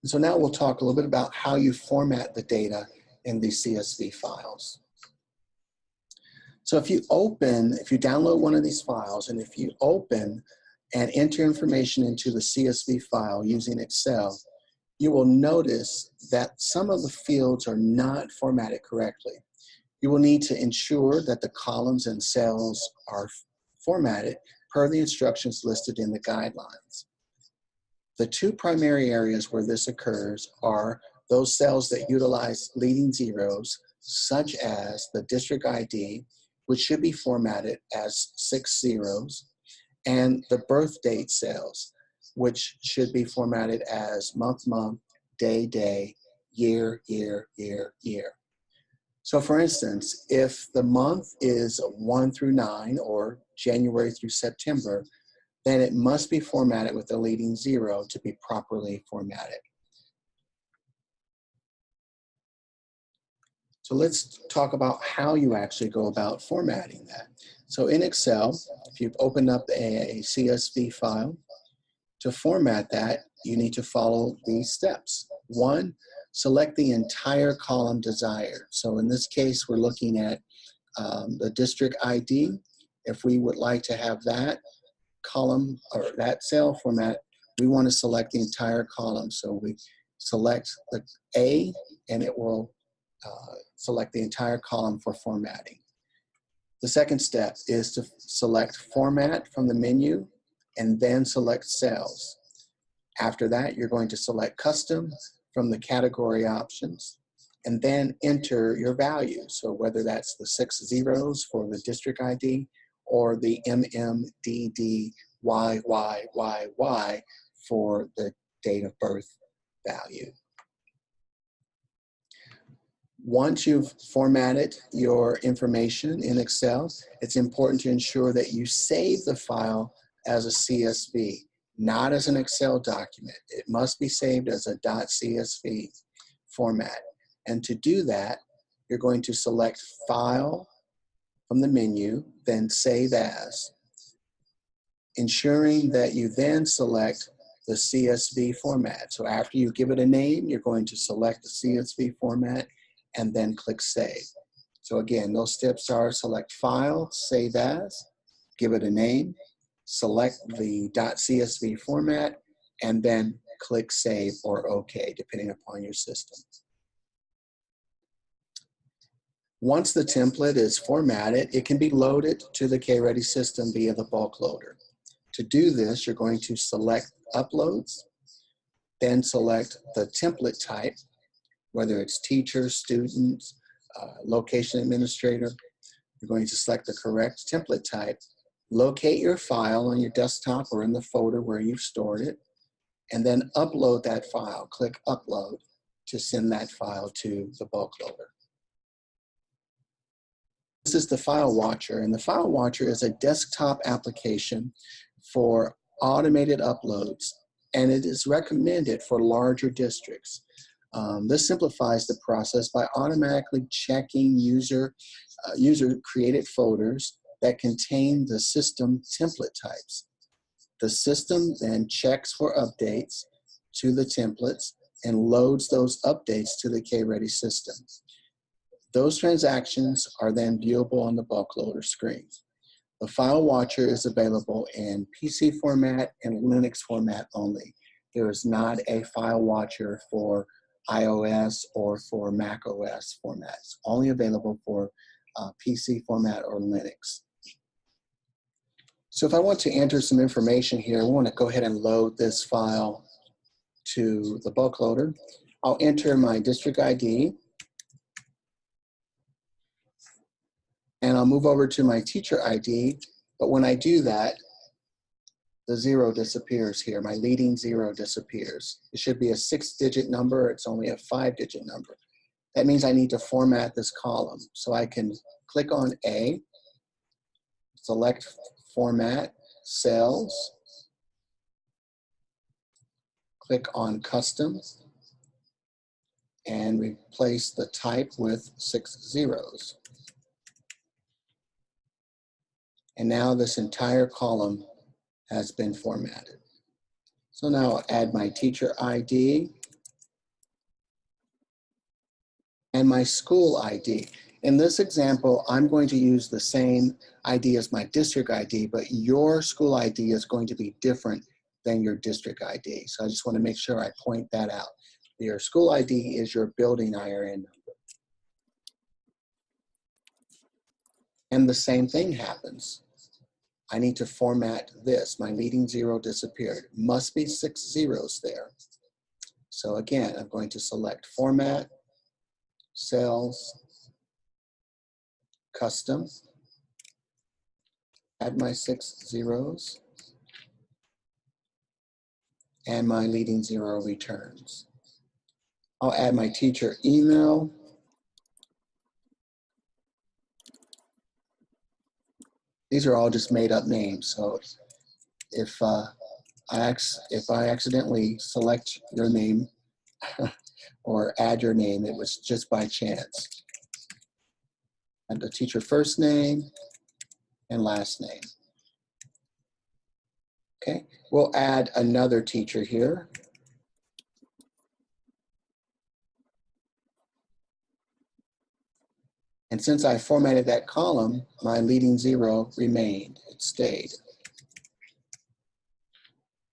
So now we'll talk a little bit about how you format the data in these CSV files. So if you download one of these files, and if you open and enter information into the CSV file using Excel, you will notice that some of the fields are not formatted correctly. You will need to ensure that the columns and cells are formatted per the instructions listed in the guidelines. The two primary areas where this occurs are those cells that utilize leading zeros, such as the district ID, which should be formatted as 6 zeros, and the birth date cells, which should be formatted as month, month, day, day, year, year, year, year. So for instance, if the month is 1 through 9 or January through September, then it must be formatted with a leading zero to be properly formatted. So let's talk about how you actually go about formatting that. So in Excel, if you've opened up a CSV file, to format that, you need to follow these steps. 1, select the entire column desired. So in this case, we're looking at the district ID. If we would like to have that column or that cell format, we want to select the entire column. So we select the A, and it will select the entire column for formatting. The second step is to select Format from the menu and then select Cells. After that, you're going to select Custom from the category options and then enter your value. So whether that's the 6 zeros for the district ID or the MMDDYYYY for the date of birth value. Once you've formatted your information in Excel, it's important to ensure that you save the file as a CSV, not as an Excel document. It must be saved as a .csv format. And to do that, you're going to select File from the menu, then Save As, ensuring that you then select the CSV format. So after you give it a name, you're going to select the CSV format and then click Save. So again, those steps are select File, Save As, give it a name, select the .csv format, and then click Save or OK, depending upon your system. Once the template is formatted, it can be loaded to the KReady system via the bulk loader. To do this, you're going to select Uploads, then select the template type, whether it's teacher, student, location administrator. You're going to select the correct template type, locate your file on your desktop or in the folder where you've stored it, and then upload that file. Click Upload to send that file to the bulk loader. This is the File Watcher, and the File Watcher is a desktop application for automated uploads, and it is recommended for larger districts. This simplifies the process by automatically checking user-created folders that contain the system template types. The system then checks for updates to the templates and loads those updates to the KReady system. Those transactions are then viewable on the bulk loader screen. The File Watcher is available in PC format and Linux format only. There is not a File Watcher for iOS or for Mac OS formats, only available for PC format or Linux. So if I want to enter some information here, I want to go ahead and load this file to the bulk loader. I'll enter my district ID, and I'll move over to my teacher ID, but when I do that, the zero disappears here. My leading zero disappears. It should be a 6-digit number. It's only a 5-digit number. That means I need to format this column. So I can click on A, select Format, Cells, click on Custom, and replace the type with 6 zeros. And now this entire column has been formatted. So now I'll add my teacher ID, and my school ID. In this example, I'm going to use the same ID as my district ID, but your school ID is going to be different than your district ID. So I just want to make sure I point that out. Your school ID is your building IRN number. And the same thing happens. I need to format this. My leading zero disappeared. Must be 6 zeros there. So again, I'm going to select Format, Cells, Custom, add my 6 zeros, and my leading zero returns. I'll add my teacher email. These are all just made up names. So if I accidentally select your name or add your name, it was just by chance. And the teacher first name and last name. Okay, we'll add another teacher here. And since I formatted that column, my leading zero remained, it stayed.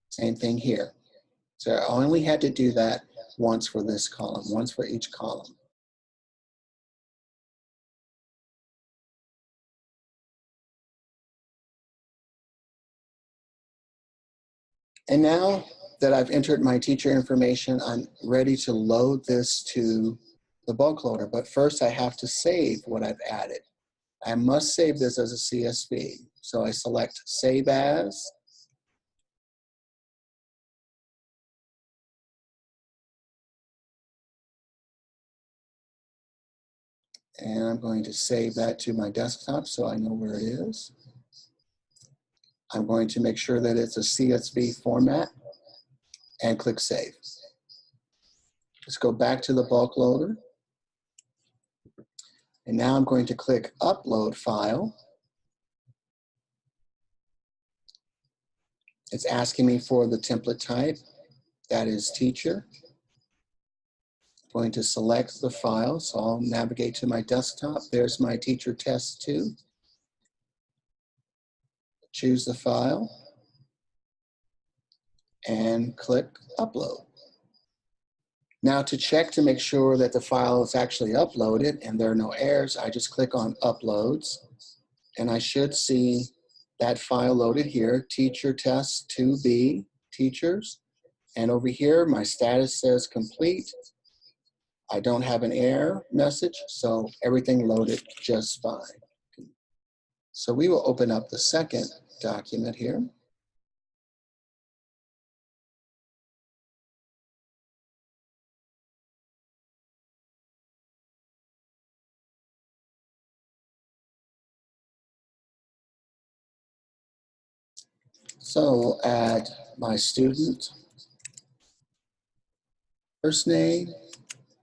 Same thing here. So I only had to do that once for this column, once for each column. And now that I've entered my teacher information, I'm ready to load this to the bulk loader. But first I have to save what I've added. I must save this as a CSV. So I select Save As. And I'm going to save that to my desktop so I know where it is. I'm going to make sure that it's a CSV format and click Save. Let's go back to the bulk loader. And now I'm going to click Upload File. It's asking me for the template type. That is teacher. I'm going to select the file, so I'll navigate to my desktop. There's my teacher test 2. Choose the file and click Upload. Now to check to make sure that the file is actually uploaded and there are no errors, I just click on Uploads and I should see that file loaded here, Teacher Test 2B, Teachers. And over here, my status says complete. I don't have an error message, so everything loaded just fine. So we will open up the second document here. So we'll add my student first name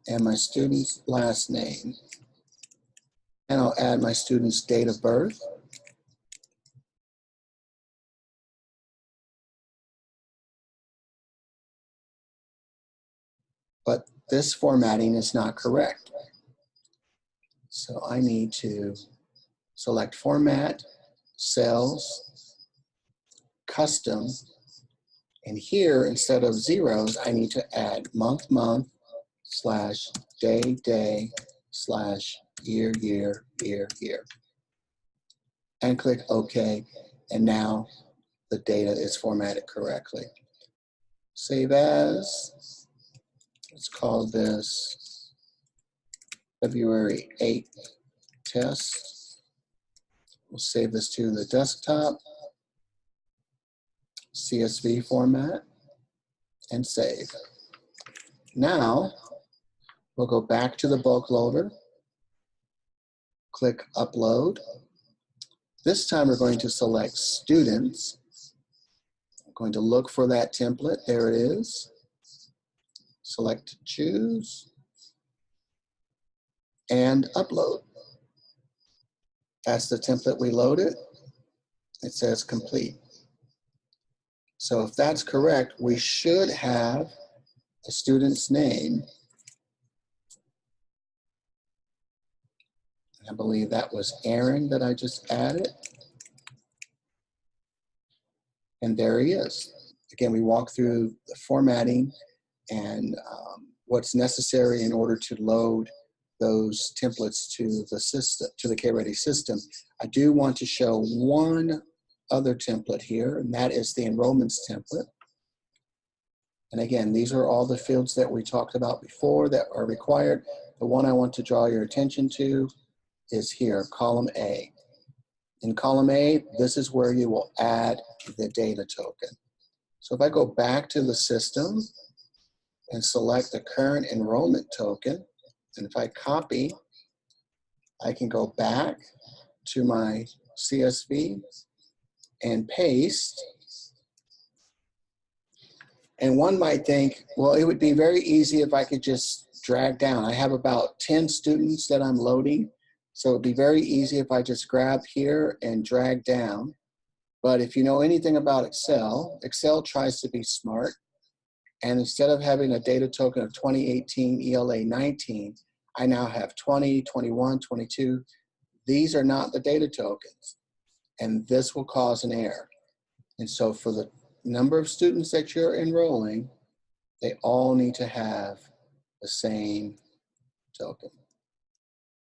and my student's last name. And I'll add my student's date of birth. But this formatting is not correct. So I need to select Format, Cells, Custom, and here instead of zeros, I need to add month, month, slash day, day, slash year, year, year, year. And click OK, and now the data is formatted correctly. Save as. Let's call this February 8th test. We'll save this to the desktop, CSV format, and save. Now, we'll go back to the bulk loader, click Upload. This time we're going to select Students. I'm going to look for that template. There it is. Select Choose and Upload. That's the template we loaded. It says complete. So if that's correct, we should have a student's name I believe that was Aaron that I just added. And there he is. Again, we walk through the formatting and what's necessary in order to load those templates to the system, to the K-Ready system. I do want to show one other template here, and that is the enrollments template. And again, these are all the fields that we talked about before that are required. The one I want to draw your attention to is here, column A. In column A, this is where you will add the data token. So if I go back to the system and select the current enrollment token, and if I copy, I can go back to my CSV and paste. And one might think, well, it would be very easy if I could just drag down. I have about 10 students that I'm loading, so it'd be very easy if I just grab here and drag down. But if you know anything about Excel, Excel tries to be smart. And instead of having a data token of 2018 ELA 19, I now have 20, 21, 22. These are not the data tokens. And this will cause an error. And so for the number of students that you're enrolling, they all need to have the same token.